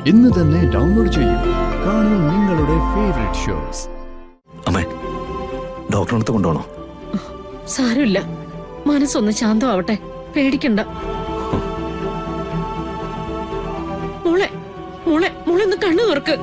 ഇന്ന് തന്നെ ഡൗൺലോഡ് ചെയ്യൂ. കാണൂ നിങ്ങളുടെ ഫേവറേറ്റ് ഷോസ്. അമ്മേ, ഡോക്ടറിനടുത്ത് കൊണ്ടുപോകണോ? സാരമില്ല, മനസ്സൊന്ന് ശാന്തമാവട്ടെ, പേടിക്കണ്ട. മോളെ മോളെ മോളെ ഒന്ന് കണ്ണു തുറക്ക്.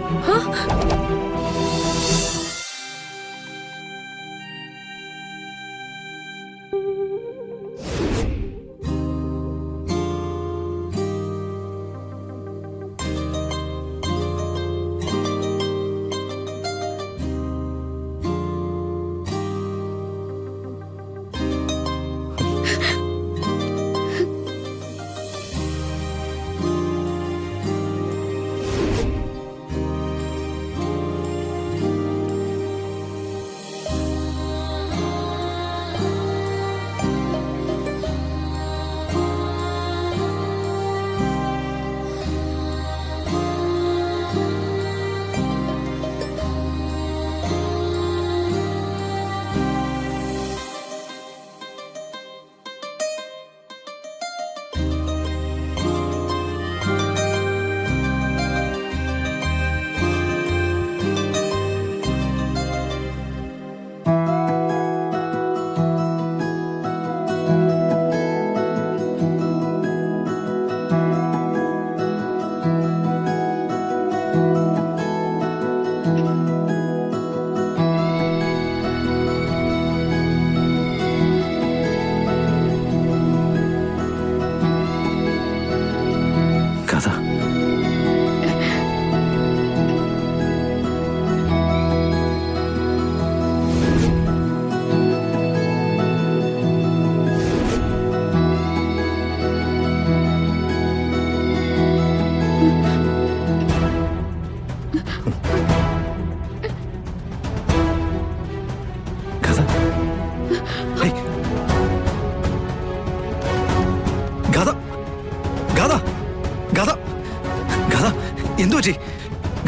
എന്തു പറ്റി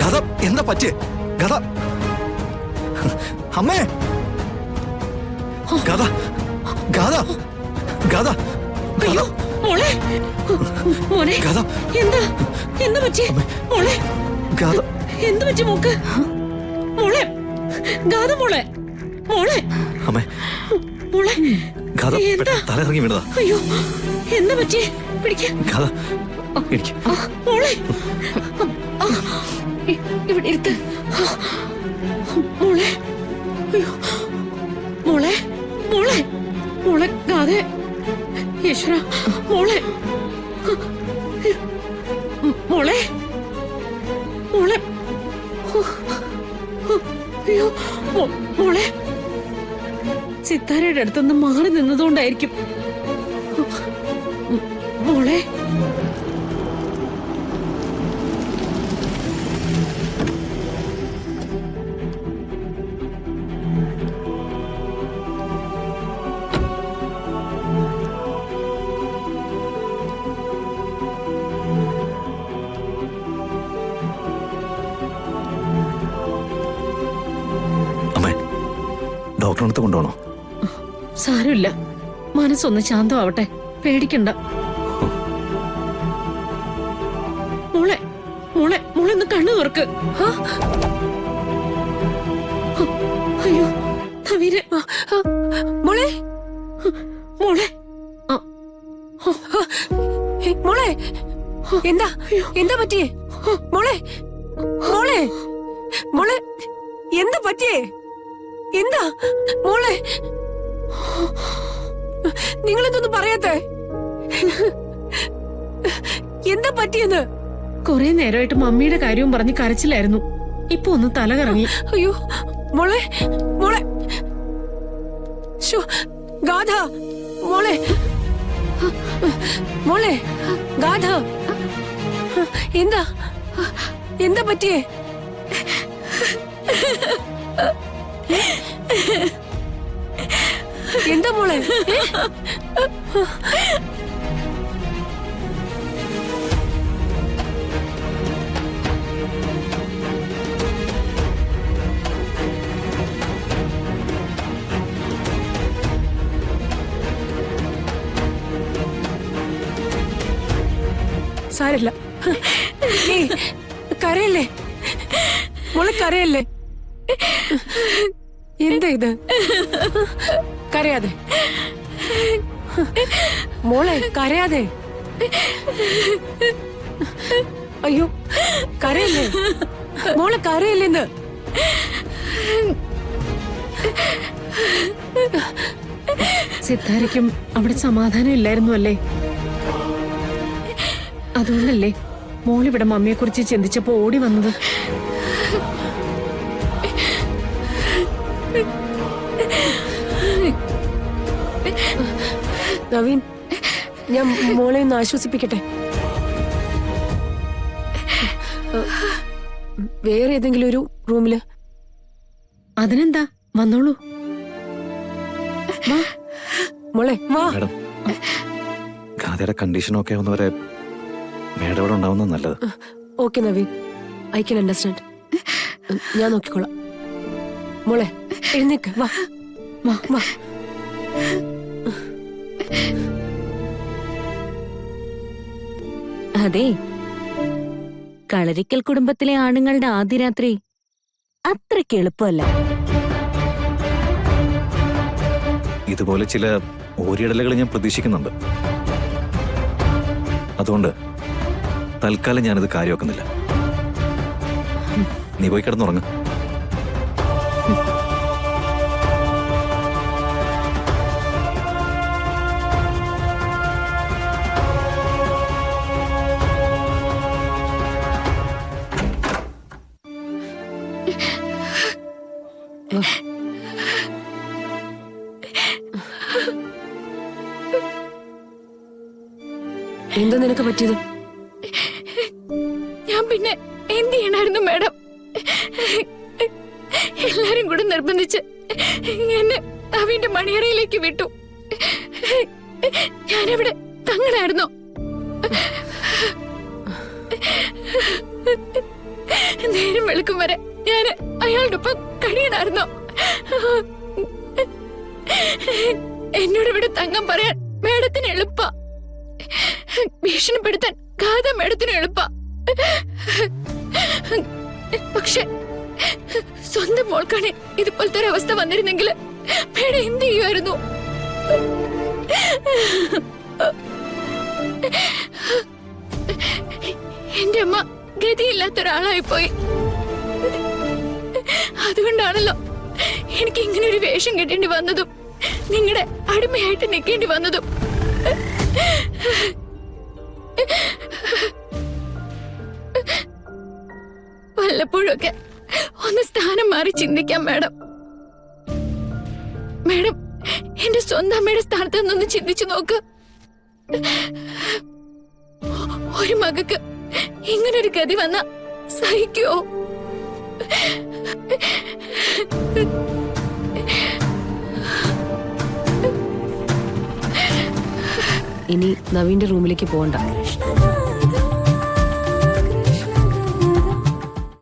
ഗാഥ? എന്താ പറ്റിയേ ഗാഥ? അമ്മേ, ഗാഥ ഗാഥ ഗാഥ അയ്യോ മോളെ, മോനെ ഗാഥ, എന്താ എന്താ പറ്റി മോളെ? ഗാഥ എന്ത് പറ്റി മോക്ക്? മോളെ ഗാഥ, മോളെ മോളെ അമ്മേ, മോളെ ഗാഥ എന്താ? തലയിറങ്ങി വീണതാ. അയ്യോ എന്താ പറ്റി? പിടിക്ക ഗാഥ, ഇരിക്ക്. മോളെ ഇവിടെ ഇരുത്ത്. മോളെ അയ്യോ മോളെ മോളെ മോളെ ഗാഥ, ഈശ്വര മോളെ മോളെ മോളെ അയ്യോ മോളെ സിത്താരയുടെ അടുത്തുനിന്ന് മാറി നിന്നതുകൊണ്ടായിരിക്കും. മോളെ അമ്മേ, ഡോക്ടറിനടുത്ത് കൊണ്ടുപോകണോ? സാരമില്ല, മനസ്സൊന്ന് ശാന്തമാവട്ടെ, പേടിക്കണ്ട. മോളെ മോളെ മോളെ ഒന്ന് കണ്ണു തുറക്ക്. അയ്യോ തവീര്, മോളെ മോളെ മോളെ എന്താ എന്താ പറ്റിയേ? മോളെ മോളെ മോളെ എന്താ പറ്റിയേ? എന്താ മോളെ? നിങ്ങളെന്തൊന്നും പറയാത്തെ? എന്താ പറ്റിയെന്ന്? കൊറേ നേരമായിട്ട് മമ്മിയുടെ കാര്യവും പറഞ്ഞ് കരച്ചിലായിരുന്നു. ഇപ്പൊ ഒന്ന് തല കറങ്ങി. അയ്യോ മോളെ മോളെ ഗാഥ, മോളെ മോളെ ഗാഥ, എന്താ എന്താ പറ്റിയേ? എന്താ മോളെ? സാരല്ല. കരയല്ലേ മോളെ, കരയല്ലേ? എന്താ ഇത്? കരയാതെ മോളെ, കരയാതെ. അയ്യോ, കരയല്ലേ മോളെ, കരയല്ലേന്ന്. സിത്താരയ്ക്കും അവിടെ സമാധാനം ഇല്ലായിരുന്നു അല്ലേ? അതുകൊണ്ടല്ലേ മോളിവിടെ മമ്മിയെ കുറിച്ച് ചിന്തിച്ചപ്പോ ഓടി വന്നത്. നവീൻ, ഞാൻ മോളെ ഒന്ന് ആശ്വസിപ്പിക്കട്ടെ. വേറെ ഏതെങ്കിലും ഒരു റൂമില്. അതിനെന്താ, വന്നോളൂ. വാ മോളെ, വാ. മാഡം, ഗാഥയുടെ കണ്ടീഷനൊക്കെ ആവുന്നവരെ മാഡം ഇവിടെ ഉണ്ടാവുന്നത് നല്ലത്. Okay Naveen, I can understand. ഞാൻ നോക്കിക്കോളാം. മോളെ, എഴുന്നേക്ക്, വാ വാ വാ. അതെ, കളരിക്കൽ കുടുംബത്തിലെ ആണുങ്ങളുടെ ആദ്യ രാത്രി അത്രയ്ക്ക് എളുപ്പമല്ല. ഇതുപോലെ ചില ഓരിയിടലുകൾ ഞാൻ പ്രതീക്ഷിക്കുന്നുണ്ട്. അതുകൊണ്ട് തൽക്കാലം ഞാനിത് കാര്യമാക്കുന്നില്ല. നീ പോയി കിടന്നുറങ്ങ. എന്താ നിനക്ക് പറ്റിയത്? ഞാൻ പിന്നെ എന്ത് ചെയ്യണായിരുന്നു മാഡം? എല്ലാരും കൂടെ നിർബന്ധിച്ച് എന്നെ അവന്റെ മണിയറയിലേക്ക് വിട്ടു. ഞാനവിടെ തങ്ങണായിരുന്നോ? നേരം വെളുക്കും വരെ ഞാൻ അയാളുടെ ഒപ്പം കഴിയണായിരുന്നോ? എന്നോട് ഇവിടെ തങ്ങാൻ പറയാൻ മേഡത്തിന് എളുപ്പ, ഭീഷണിപ്പെടുത്താൻ ഗാഥ മേഡത്തിന് എളുപ്പ. പക്ഷെ സ്വന്തം മോൾക്കാണ് ഇതുപോലത്തെ ഒരു അവസ്ഥ വന്നിരുന്നെങ്കിൽ മേഡം എന്ത് ചെയ്യുമായിരുന്നു? എന്റെ അമ്മ ഗതിയില്ലാത്ത ഒരാളായി പോയി. അതുകൊണ്ടാണല്ലോ എനിക്ക് ഇങ്ങനെ ഒരു വേഷം കെട്ടേണ്ടി വന്നതും നിങ്ങളുടെ അടിമയായിട്ട് നിൽക്കേണ്ടി വന്നതും. വല്ലപ്പോഴൊക്കെ ഒന്ന് സ്ഥാനം മാറി ചിന്തിക്കാം മാഡം. മാഡം എന്റെ സ്വന്തം അമ്മയുടെ സ്ഥാനത്ത് നിന്നൊന്ന് ചിന്തിച്ചു നോക്ക്. ഒരു മകക്ക് ഇങ്ങനൊരു ഗതി വന്ന സഹിക്കോ? ഇനി നവീന്റെ റൂമിലേക്ക് പോകണ്ട.